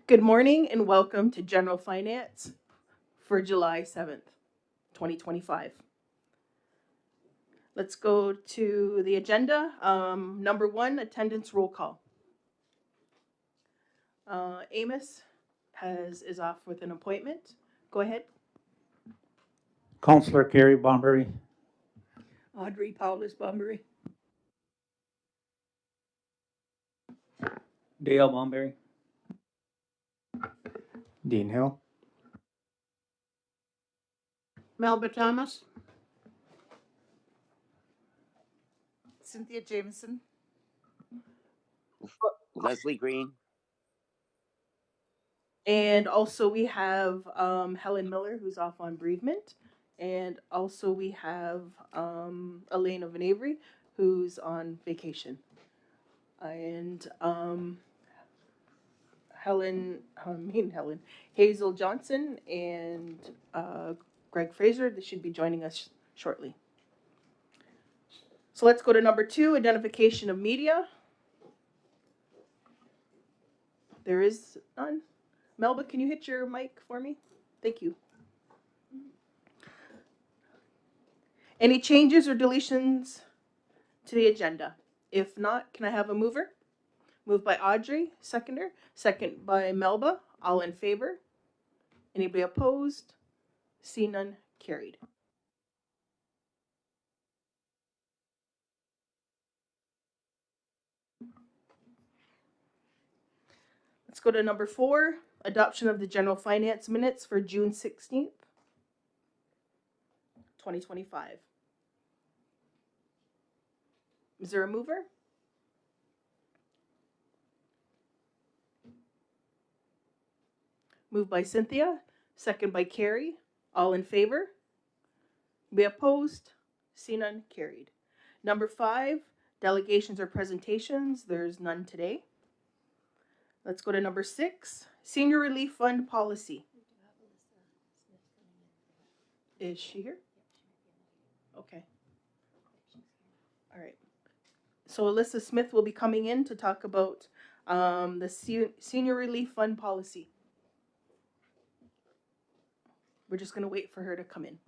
Good morning and welcome to General Finance for July 7th, 2025. Let's go to the agenda. Number one, attendance roll call. Amos is off with an appointment. Go ahead. Councillor Carrie Bomberry. Audrey Paulus Bunbury. Dale Bomberry. Dean Hill. Melba Thomas. Cynthia Jameson. Leslie Green. And also we have Helen Miller, who's off on bereavement. And also we have Elena Van Avery, who's on vacation. And Hazel Johnson and Greg Fraser, they should be joining us shortly. So let's go to number two, identification of media. There is none. Melba, can you hit your mic for me? Thank you. Any changes or deletions to the agenda? If not, can I have a mover? Moved by Audrey, seconder. Second by Melba. All in favor? Anybody opposed? See none, carried. Let's go to number four, adoption of the general finance minutes for June 16th, 2025. Is there a mover? Moved by Cynthia, second by Carrie. All in favor? Be opposed? See none, carried. Number five, delegations or presentations. There's none today. Let's go to number six, senior relief fund policy. Is she here? Okay. All right. So Alyssa Smith will be coming in to talk about the senior relief fund policy. We're just going to wait for her to come in.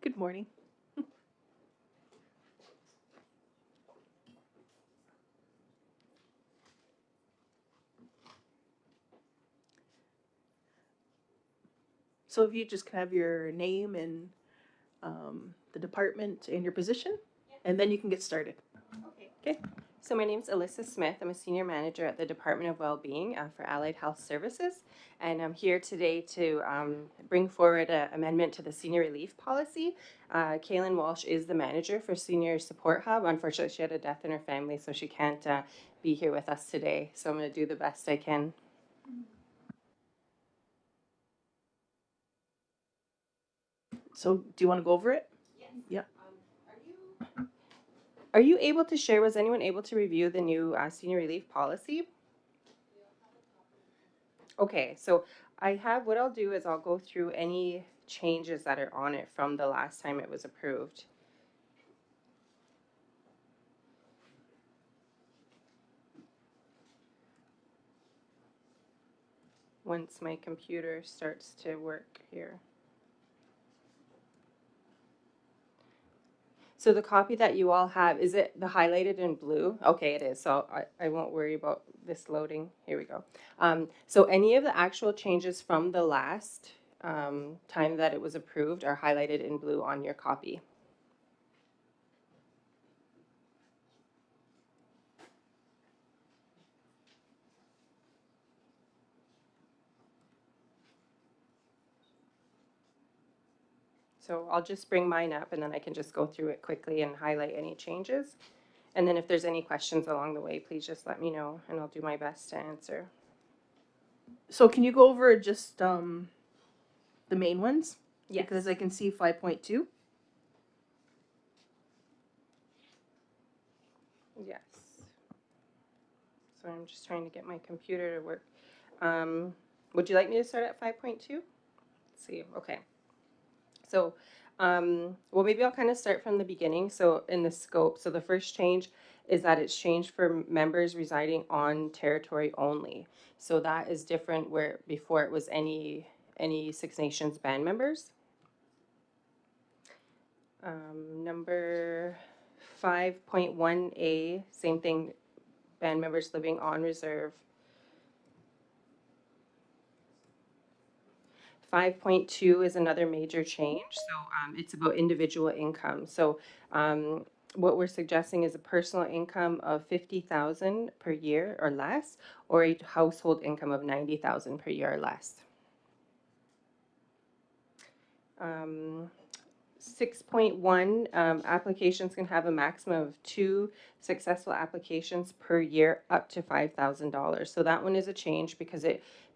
Good morning. So if you just can have your name and the department and your position, and then you can get started. Okay. So my name is Alyssa Smith. I'm a senior manager at the Department of Wellbeing for Allied Health Services, and I'm here today to bring forward an amendment to the senior relief policy. Kaylin Walsh is the manager for Senior Support Hub. Unfortunately, she had a death in her family, so she can't be here with us today. So I'm going to do the best I can. So do you want to go over it? Yes. Yeah. Are you able to share? Was anyone able to review the new senior relief policy? Okay, so I have, what I'll do is I'll go through any changes that are on it from the last time it was approved. Once my computer starts to work here. So the copy that you all have, is it the highlighted in blue? Okay, it is. So I won't worry about this loading. Here we go. So any of the actual changes from the last time that it was approved are highlighted in blue on your copy. So I'll just bring mine up and then I can just go through it quickly and highlight any changes. And then if there's any questions along the way, please just let me know and I'll do my best to answer. So can you go over just the main ones? Yes. Because I can see 5.2. Yes. So I'm just trying to get my computer to work. Would you like me to start at 5.2? Let's see. Okay. So, well, maybe I'll kind of start from the beginning. So in the scope, so the first change is that it's changed for members residing on territory only. So that is different where before it was any Six Nations band members. Number 5.1A, same thing, band members living on reserve. 5.2 is another major change. So it's about individual income. So what we're suggesting is a personal income of 50,000 per year or less, or a household income of 90,000 per year or less. 6.1, applications can have a maximum of 2 successful applications per year up to $5,000. So that one is a change because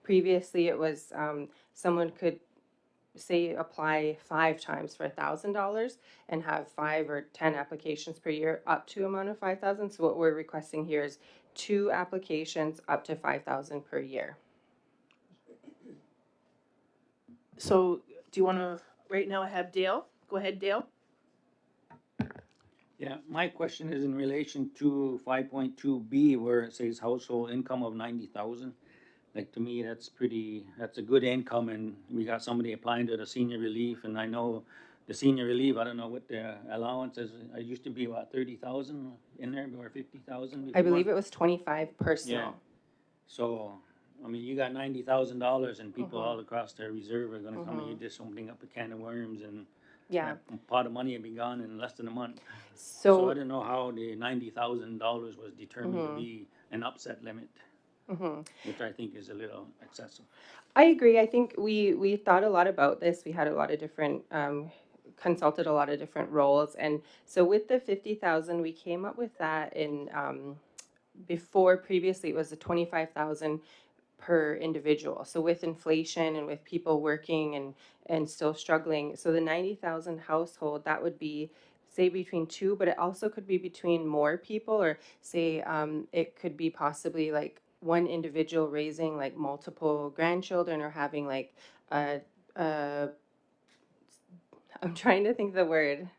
previously it was someone could say apply 5 times for $1,000 and have 5 or 10 applications per year up to amount of 5,000. So what we're requesting here is 2 applications up to 5,000 per year. So do you want to, right now I have Dale. Go ahead, Dale. Yeah, my question is in relation to 5.2B where it says household income of 90,000. Like to me, that's a good income, and we got somebody applying to the senior relief, and I know the senior relief, I don't know what the allowance is. It used to be about 30,000 in there, or 50,000 before. I believe it was 25 personal. Yeah. So, I mean, you got $90,000 and people all across the reserve are gonna come and you're just opening up a can of worms, and Yeah. that pot of money will be gone in less than a month. So So I don't know how the $90,000 was determined to be an upset limit, which I think is a little excessive. I agree. I think we thought a lot about this. We had a lot of different consulted a lot of different roles, and so with the 50,000, we came up with that in before. Previously, it was a 25,000 per individual. So with inflation and with people working and still struggling, so the 90,000 household, that would be say between 2, but it also could be between more people, or say it could be possibly like one individual raising like multiple grandchildren, or having like a, a I'm trying to think the word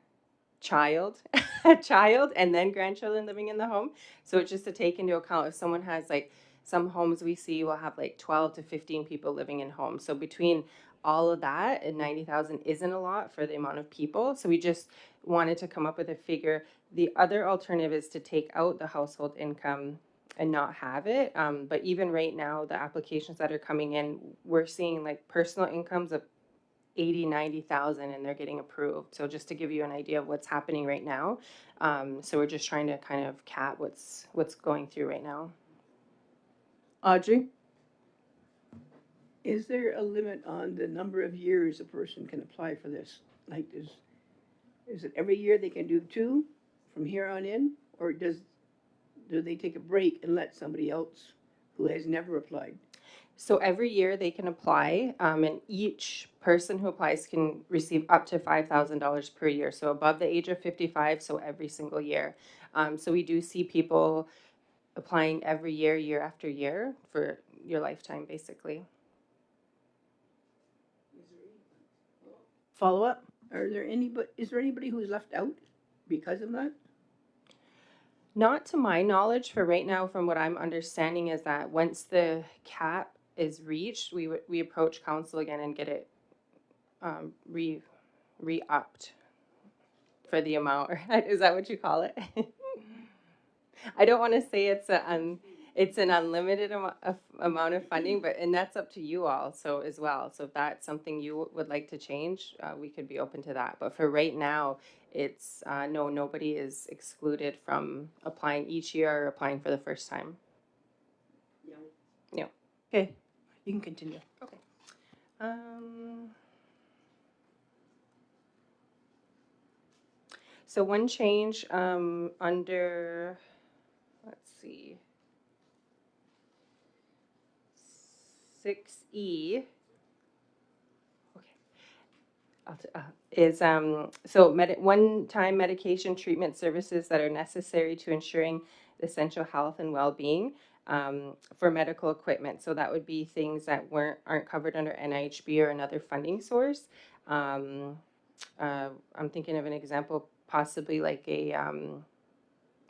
child a child and then grandchildren living in the home. So it's just to take into account if someone has like some homes we see will have like 12 to 15 people living in homes. So between all of that, and 90,000 isn't a lot for the amount of people. So we just wanted to come up with a figure. The other alternative is to take out the household income and not have it. But even right now, the applications that are coming in, we're seeing like personal incomes of 80, 90,000, and they're getting approved. So just to give you an idea of what's happening right now. So we're just trying to kind of cap what's going through right now. Audrey. Is there a limit on the number of years a person can apply for this? Like, is it every year they can do 2 from here on in? Or do they take a break and let somebody else who has never applied? So every year they can apply, and each person who applies can receive up to $5,000 per year. So above the age of 55, so every single year. So we do see people applying every year, year after year, for your lifetime, basically. Follow up. Is there anybody who's left out because of that? Not to my knowledge. For right now, from what I'm understanding, is that once the cap is reached, we approach council again and get it re-upped for the amount. Is that what you call it? I don't want to say it's an unlimited amount of funding, and that's up to you all. So as well. So if that's something you would like to change, we could be open to that. But for right now, it's no, nobody is excluded from applying each year or applying for the first time. No. Okay, you can continue. Okay. So one change under, let's see, 6E. Is one-time medication treatment services that are necessary to ensuring essential health and well-being for medical equipment. So that would be things that aren't covered under NIHB or another funding source. Um, I'm thinking of an example, possibly like a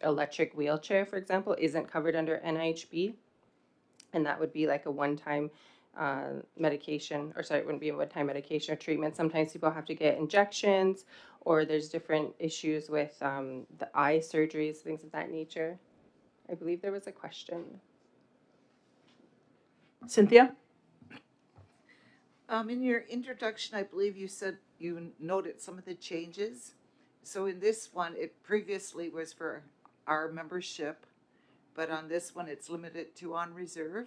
electric wheelchair, for example, isn't covered under NIHB, and that would be like a one-time medication, or sorry, it wouldn't be a one-time medication or treatment. Sometimes people have to get injections, or there's different issues with the eye surgeries, things of that nature. I believe there was a question. Cynthia? In your introduction, I believe you said you noted some of the changes. So in this one, it previously was for our membership, but on this one, it's limited to on reserve.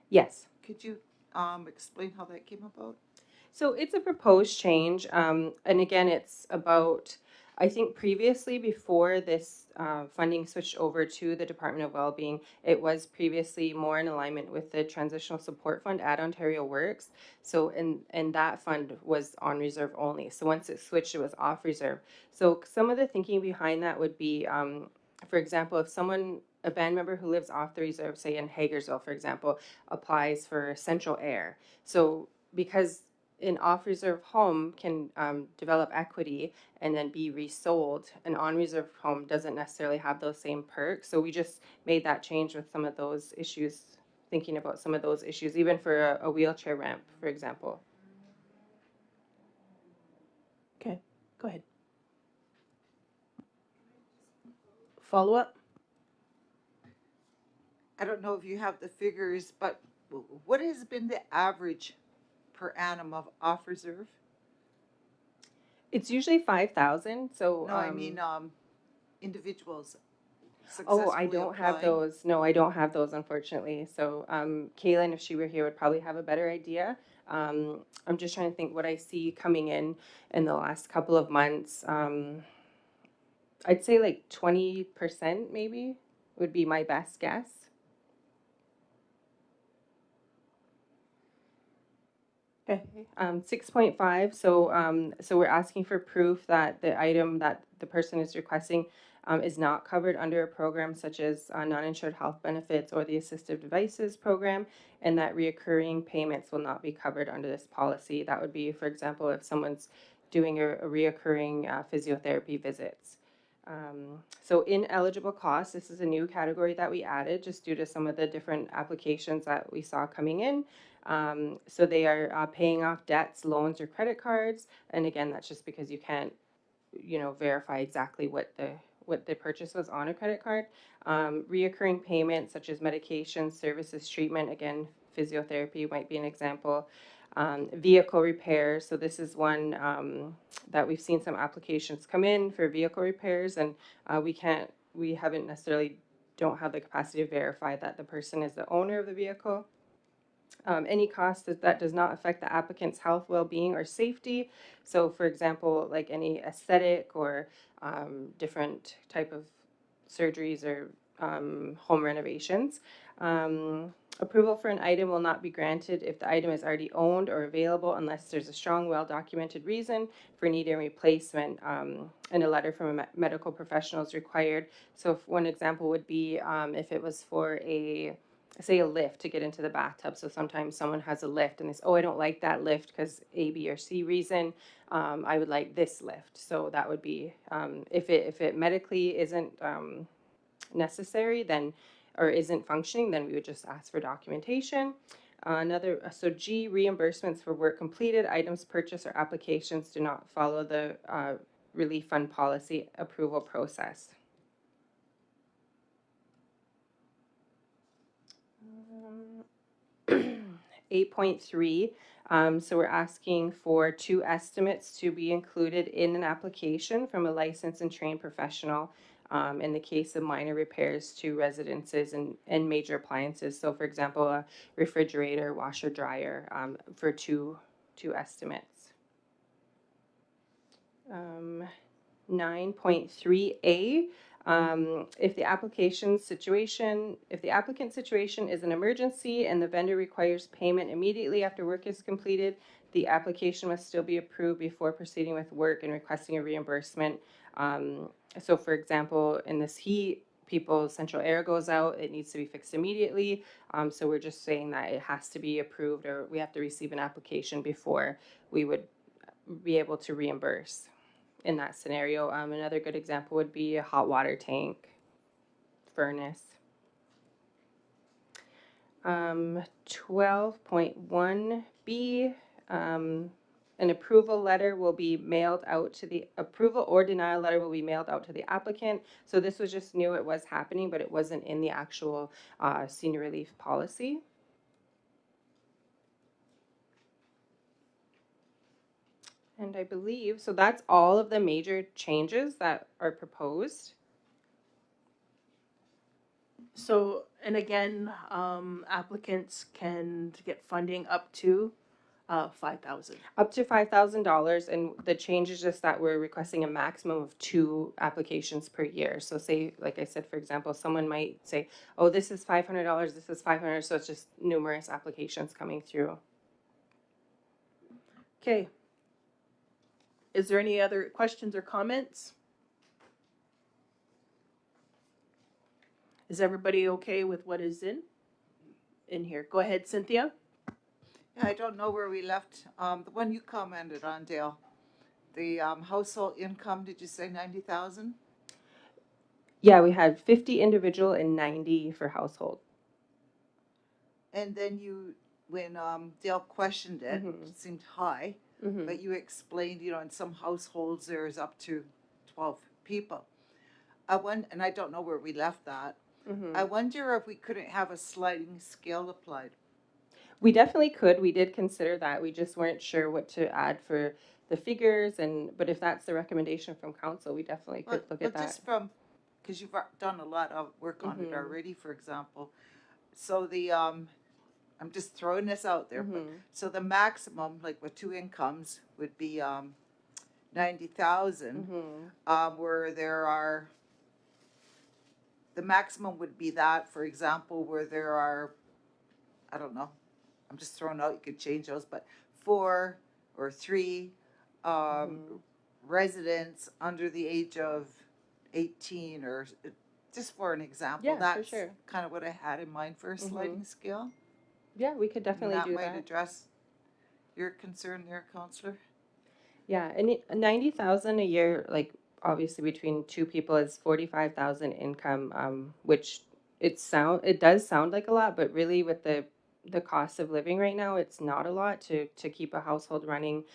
Yes. Could you explain how that came about? So it's a proposed change, and again, it's about, I think previously before this funding switched over to the Department of Wellbeing, it was previously more in alignment with the Transitional Support Fund at Ontario Works. So, and that fund was on reserve only. So once it switched, it was off reserve. So some of the thinking behind that would be, for example, if a band member who lives off the reserve, say in Hagersville, for example, applies for central air. So because an off-reserve home can develop equity and then be resold. An on-reserve home doesn't necessarily have those same perks. So we just made that change with some of those issues, thinking about some of those issues, even for a wheelchair ramp, for example. Okay, go ahead. Follow up? I don't know if you have the figures, but what has been the average per annum of off reserve? It's usually 5,000. So No, I mean individuals oh, successfully I don't have applying. those. No, I don't have those, unfortunately. So Kaylin, if she were here, would probably have a better idea. I'm just trying to think what I see coming in the last couple of months. I'd say like 20% maybe would be my best guess. Okay. 6.5. So we're asking for proof that the item that the person is requesting is not covered under a program such as non-insured health benefits or the assistive devices program, and that reoccurring payments will not be covered under this policy. That would be, for example, if someone's doing a reoccurring physiotherapy visits. So ineligible costs, this is a new category that we added just due to some of the different applications that we saw coming in. So they are paying off debts, loans, or credit cards. And again, that's just because you can't, verify exactly what the purchase was on a credit card. Reoccurring payments such as medication, services, treatment, again, physiotherapy might be an example. Vehicle repairs. So this is one that we've seen some applications come in for vehicle repairs, and we haven't necessarily don't have the capacity to verify that the person is the owner of the vehicle. Any cost that does not affect the applicant's health, well-being, or safety. So, for example, like any aesthetic or different type of surgeries or home renovations. Approval for an item will not be granted if the item is already owned or available unless there's a strong, well-documented reason for needing replacement, and a letter from a medical professional is required. So if one example would be if it was for say a lift to get into the bathtub. So sometimes someone has a lift and they say, oh, I don't like that lift because A, B, or C reason. I would like this lift. So that would be, if it medically isn't necessary, then, or isn't functioning, then we would just ask for documentation. So G, reimbursements for work completed, items purchased, or applications do not follow the relief fund policy approval process. 8.3, so we're asking for 2 estimates to be included in an application from a licensed and trained professional in the case of minor repairs to residences and major appliances. So for example, a refrigerator, washer, dryer, for two estimates. 9.3A. If the applicant's situation is an emergency and the vendor requires payment immediately after work is completed, the application must still be approved before proceeding with work and requesting a reimbursement. So for example, in this heat, people's central air goes out, it needs to be fixed immediately. So we're just saying that it has to be approved, or we have to receive an application before we would be able to reimburse in that scenario. Another good example would be a hot water tank, furnace. 12.1B, an approval letter will be mailed out to the approval or denial letter will be mailed out to the applicant. So this was just new, it was happening, but it wasn't in the actual senior relief policy. And I believe, so that's all of the major changes that are proposed. So, and again, applicants can get funding up to 5,000. Up to $5,000, and the change is just that we're requesting a maximum of 2 applications per year. So say, like I said, for example, someone might say, oh, this is $500, this is $500, so it's just numerous applications coming through. Okay. Is there any other questions or comments? Is everybody okay with what is in here? Go ahead, Cynthia. Yeah, I don't know where we left, the one you commented on, Dale. The, household income, did you say 90,000? Yeah, we had 50 individual and 90 for household. And then when, Dale questioned it, Mhm. it seemed high, Mhm. but you explained, in some households there's up to 12 people. And I don't know where we left that. Mhm. I wonder if we couldn't have a sliding scale applied. We definitely could. We did consider that. We just weren't sure what to add for the figures, but if that's the recommendation from council, we definitely could look at that. Just because you've done a lot of work on it Mhm. already, for example. So I'm just throwing this out there. But, Mhm. so the maximum, like with 2 incomes, would be 90,000. Mhm. Where there are, the maximum would be that, for example, where there are, I don't know, I'm just throwing out, you could change those, but 4 or 3 Mhm. residents under the age of 18, or just for an example. Yeah, for That's sure. kind of what I had in mind for a sliding scale. Yeah, we could And definitely that do might that. address your concern there, Counselor. Yeah, and 90,000 a year, like obviously between 2 people is 45,000 income, which it does sound like a lot, but really with the cost of living right now, it's not a lot to keep a household running,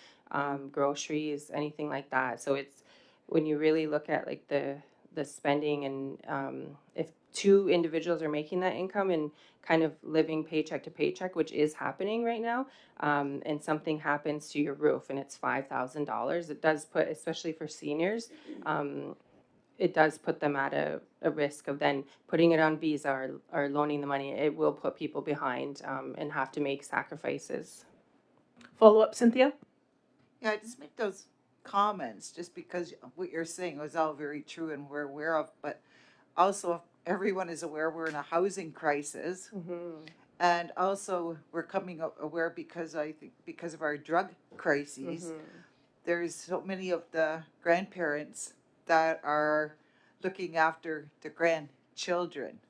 groceries, anything like that. So it's when you really look at like the spending, and if 2 individuals are making that income and kind of living paycheck to paycheck, which is happening right now, and something happens to your roof and it's $5,000, it does put, especially for seniors, it does put them at a risk of then putting it on Visa or loaning the money. It will put people behind, and have to make sacrifices. Follow up, Cynthia. Yeah, I just make those comments just because what you're saying was all very true and we're aware of, but also if everyone is aware we're in a housing crisis. Mm-hmm. And also we're coming aware because I think because of our drug crises, Mm-hmm. there's so many of the grandparents that are looking after the grandchildren.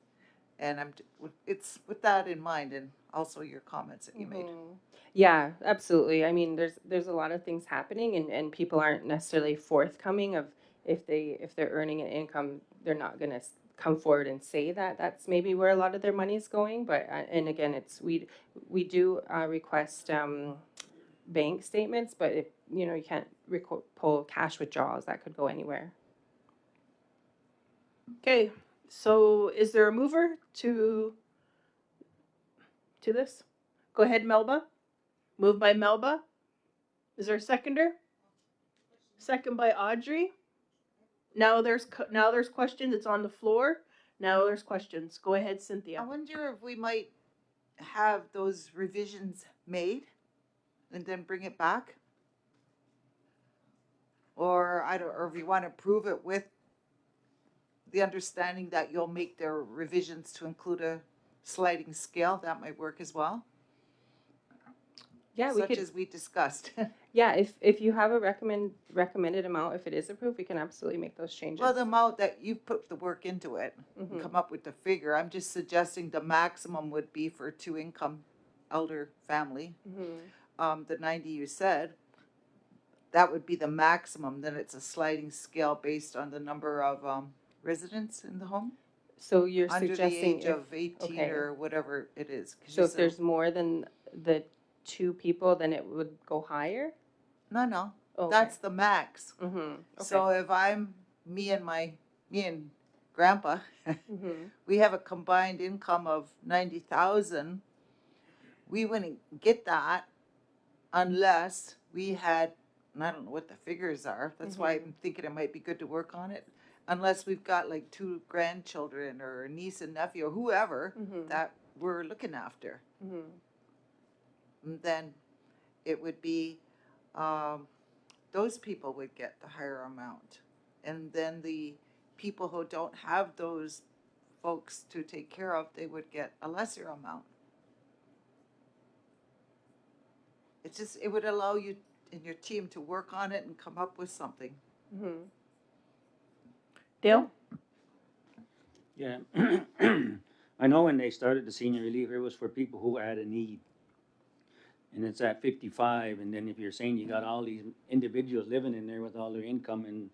And it's with that in mind, and also your comments that you made. Mm-hmm. Yeah, absolutely. I mean, there's a lot of things happening, and people aren't necessarily forthcoming of if they're earning an income, they're not going to come forward and say that that's maybe where a lot of their money is going. But and again, we do request bank statements, but if you can't pull cash withdrawals, that could go anywhere. Okay. So, is there a mover to this? Go ahead, Melba. Moved by Melba. Is there a seconder? Second by Audrey. Now there's questions. It's on the floor. Now there's questions. Go ahead, I Cynthia. wonder if we might have those revisions made and then bring it back. Or I don't, or if you want to approve it with the understanding that you'll make their revisions to include a sliding scale, that might work as well. Yeah, we Such could. as we discussed. Yeah, if you have a recommended amount, if it is approved, we can absolutely make those changes. Well, the amount that you put the work into it and Mhm. come up with the figure, I'm just suggesting the maximum would be for a two-income elder family. The 90 you said, that would be the maximum. Then it's a sliding scale based on the number of residents in the home So you're under the suggesting age if of 18 okay. or whatever it is. 'Cause So you if said, there's more than the two people, then it would go higher? no, Okay. that's the max. Okay. So if I'm me and grandpa, we have a combined income of 90,000, we wouldn't get that unless we had, and I don't know what the figures are. That's why I'm thinking it might be good to work on it. Unless we've got like two grandchildren or a niece and nephew or whoever that we're looking after. And then it would be, those people would get the higher amount. And then the people who don't have those folks to take care of, they would get a lesser amount. It's just, it would allow you and your team to work on it and come up with something. Dale? Yeah. I know when they started the senior relief, it was for people who had a need. And it's at 55, and then if you're saying you got all these individuals living in there with all their income and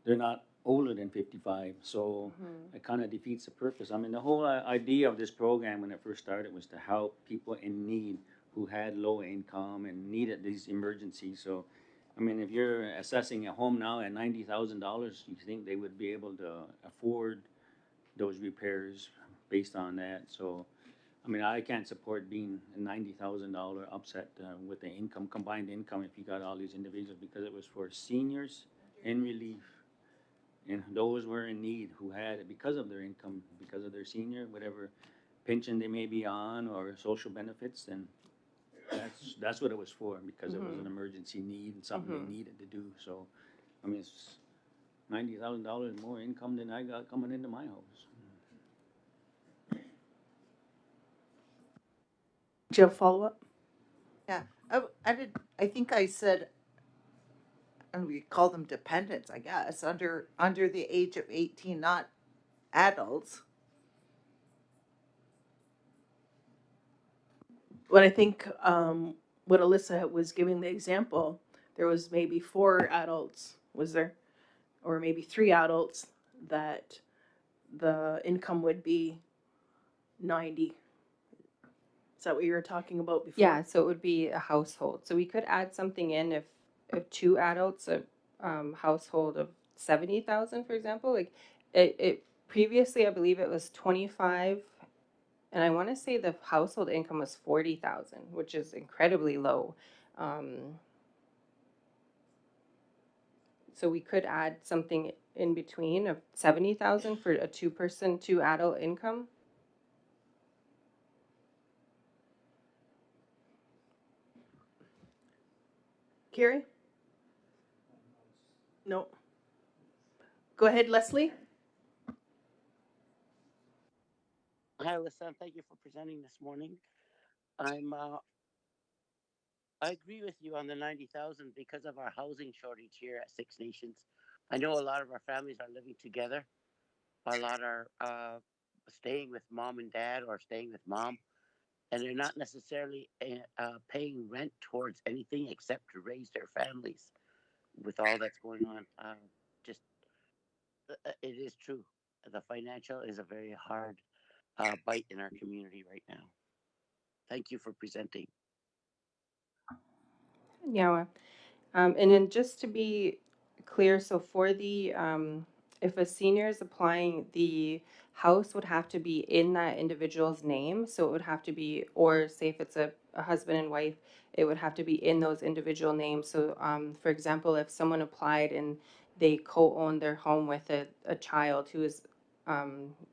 they're not older than 55, so it kind of defeats the purpose. I mean, the whole idea of this program when it first started was to help people in need who had low income and needed these emergencies. So, I mean, if you're assessing a home now at $90,000, you think they would be able to afford those repairs based on that? So, I mean, I can't support being a $90,000 upset with the income, combined income, if you got all these individuals, because it was for seniors in relief. And those were in need who had it because of their income, because of their senior, whatever pension they may be on or social benefits, then that's what it was for, because it was an emergency need and something they needed to do. So, I mean, it's $90,000 more income than I got coming into my house. Do you have follow up? Yeah, I think I said, and we call them dependents, I guess, under the age of 18, not adults. But I think what Alyssa was giving the example, there was maybe 4 adults, was there? Or maybe 3 adults that the income would be 90. Is that what you were talking about before? Yeah, so it would be a household. So we could add something in if two adults, a household of 70,000, for example. Like it previously, I believe it was 25, and I want to say the household income was 40,000, which is incredibly low. So we could add something in between of 70,000 for a two-person, two-adult income. Carrie? No. Go ahead, Leslie. Hi, Alyssa. Thank you for presenting this morning. I'm. I agree with you on the 90,000 because of our housing shortage here at Six Nations. I know a lot of our families are living together. A lot are staying with mom and dad or staying with mom, and they're not necessarily paying rent towards anything except to raise their families. With all that's going on, just it is true. The financial is a very hard bite in our community right now. Thank you for presenting. Yeah. And then just to be clear, so for the if a senior is applying, the house would have to be in that individual's name. So it would have to be, or say if it's a husband and wife, it would have to be in those individual names. So, for example, if someone applied and they co-own their home with a child who is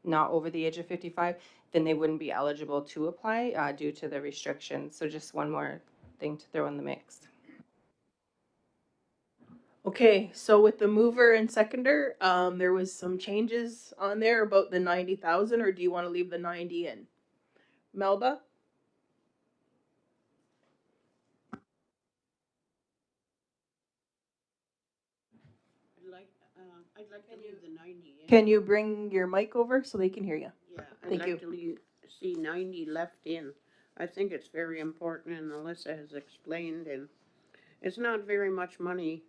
not over the age of 55, then they wouldn't be eligible to apply due to the restrictions. So just one more thing to throw in the mix. Okay, so with the mover and seconder, there was some changes on there about the 90,000, or do you want to leave the 90 in? Melba? I'd like to leave the 90 in. Can you bring your mic over so they can hear you? Yeah, I'd Thank you. like to see 90 left in. I think it's very important, and Alyssa has explained, and it's not very much money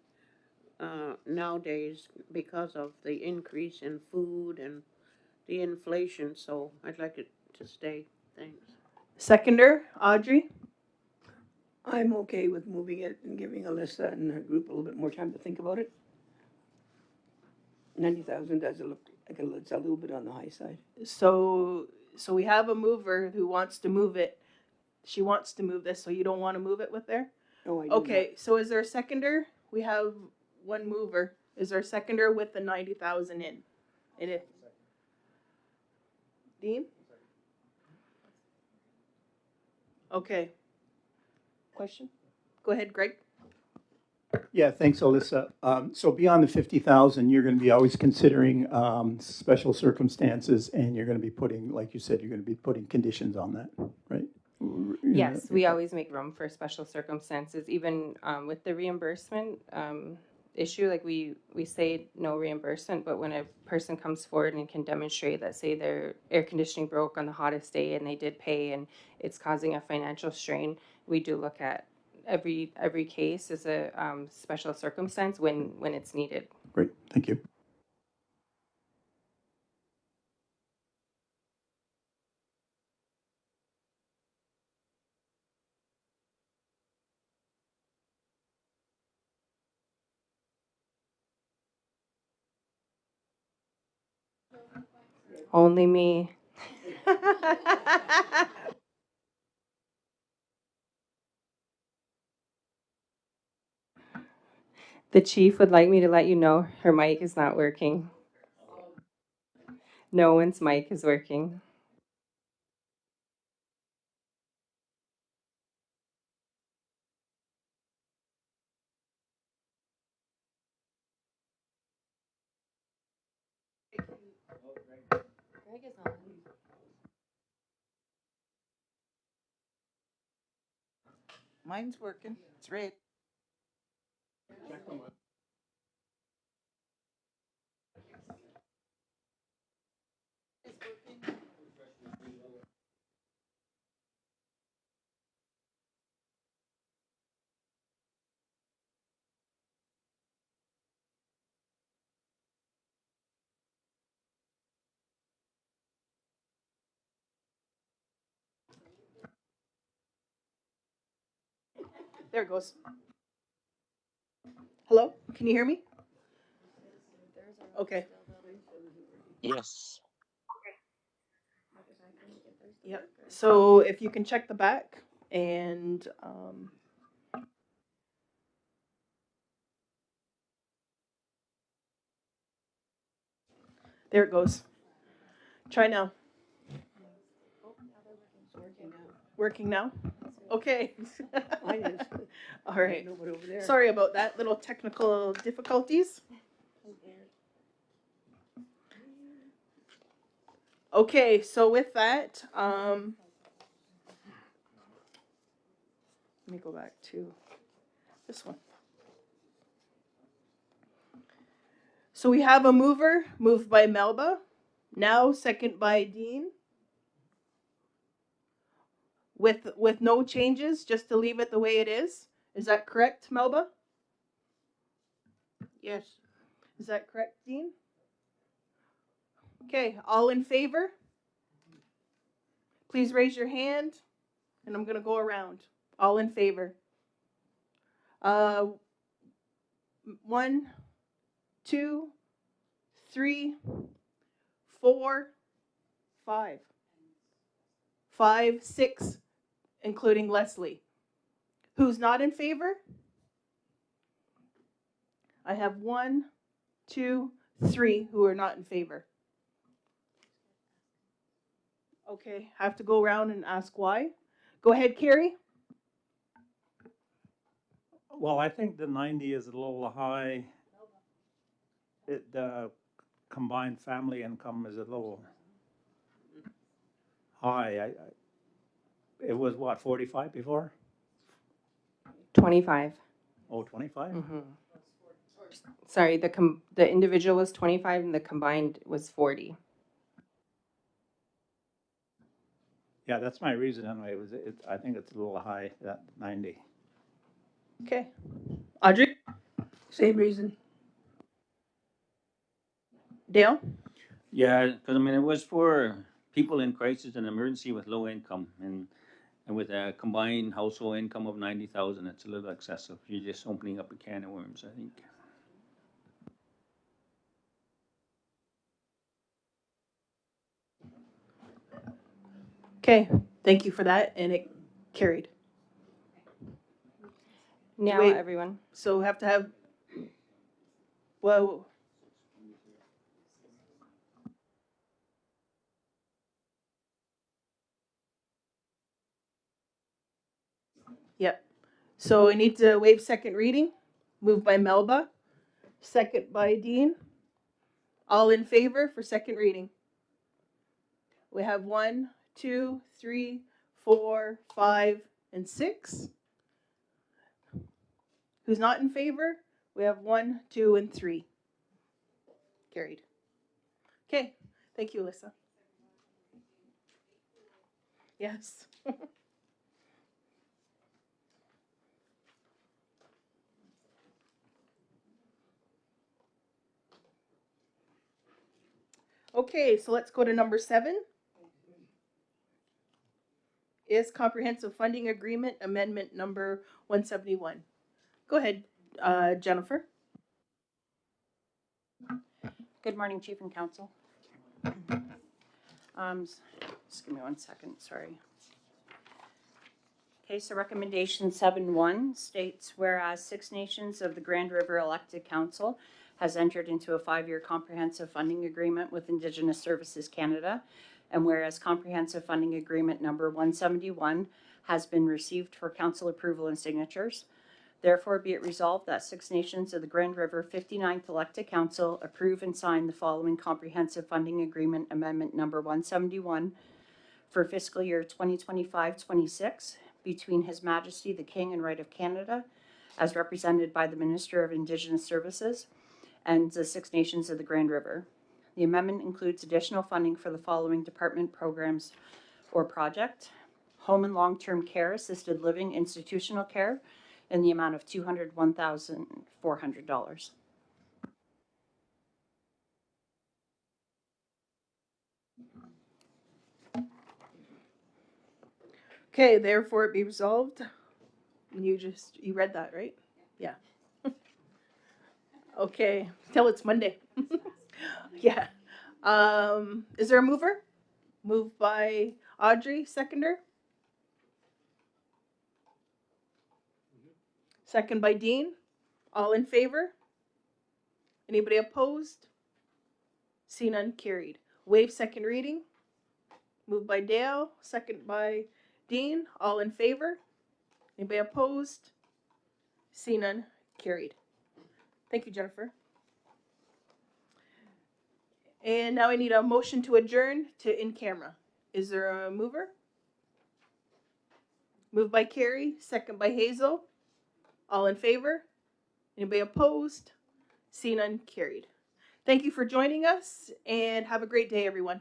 nowadays because of the increase in food and the inflation, so I'd like it to stay. Thanks. Seconder, Audrey? I'm okay with moving it and giving Alyssa and her group a little bit more time to think about it. 90,000 does look like it's a little bit on the high side. So we have a mover who wants to move it. She wants to move this, so you don't want to move it with there? No, I do Okay, so is there a seconder? We have one mover. Is there a seconder with the 90,000 in? In it. Dean? Okay. Question? Go ahead, Greg. Yeah, thanks, Alyssa. So beyond the 50,000, you're going to be always considering special circumstances, and you're going to be putting, like you said, you're going to be putting conditions on that, right? Yes, we always make room for special circumstances, even with the reimbursement issue. Like we say no reimbursement, but when a person comes forward and can demonstrate that, say their air conditioning broke on the hottest day and they did pay and it's causing a financial strain, we do look at every case as a special circumstance when it's needed. Great, thank you. Only me. The chief would like me to let you know her mic is not working. No one's mic is working. Greg is on. Mine's working. It's red. There it goes. Hello? Can you hear me? Okay. Yes. Yep. So if you can check the back and there it goes. Try now. Working now? Okay. Mine is. All right. Nobody over there. Sorry about that. Little technical difficulties. Okay, so with that, let me go back to this one. So we have a mover, moved by Melba, now second by Dean. With no changes, just to leave it the way it is. Is that correct, Melba? Yes. Is that correct, Dean? Okay, all in favor? Please raise your hand, and I'm gonna go around. All in favor? 1, 2, 3, 4, 5. 5, 6, including Leslie. Who's not in favor? I have 1, 2, 3 who are not in favor. Okay, I have to go around and ask why. Go ahead, Carrie. Well, I think the 90 is a little high. The combined family income is a little high. It was what, 45 before? 25. Oh, 25? Mm-hmm. Sorry, the individual was 25 and the combined was 40. Yeah, that's my reason anyway. I think it's a little high, that 90. Okay. Audrey? Same reason. Dale? Yeah, because I mean, it was for people in crisis and emergency with low income, and with a combined household income of 90,000, it's a little excessive. You're just opening up a can of worms, I think. Okay. Thank you for that, and it carried. Now, Wait. everyone. So we have to have, well, yep. So I need to waive second reading. Moved by Melba, second by Dean. All in favor for second reading? We have 1, 2, 3, 4, 5, and 6. Who's not in favor? We have 1, 2, and 3. Carried. Okay. Thank you, Alyssa. Yes. Okay, so let's go to number 7. Is Comprehensive Funding Agreement Amendment number 171. Go ahead, Jennifer. Good morning, Chief and Council. Just give me 1 second, sorry. Okay, so recommendation 7.1 states, whereas Six Nations of the Grand River Elected Council has entered into a 5-year comprehensive funding agreement with Indigenous Services Canada, and whereas comprehensive funding agreement number 171 has been received for council approval and signatures, therefore be it resolved that Six Nations of the Grand River 59th Elected Council approve and sign the following comprehensive funding agreement amendment number 171 for fiscal year 2025-26 between His Majesty the King and Right of Canada, as represented by the Minister of Indigenous Services, and the Six Nations of the Grand River. The amendment includes additional funding for the following department programs or project: home and long-term care, assisted living, institutional care, in the amount of $201,400. Okay, therefore it be resolved. You read that, right? Yeah. Okay, till it's Monday. Yeah. Is there a mover? Moved by Audrey, seconder. Second by Dean. All in favor? Anybody opposed? See none, carried. Waive second reading. Moved by Dale, second by Dean. All in favor? Anybody opposed? See none, carried. Thank you, Jennifer. And now I need a motion to adjourn to in camera. Is there a mover? Moved by Carrie, second by Hazel. All in favor? Anybody opposed? See none, carried. Thank you for joining us, and have a great day, everyone.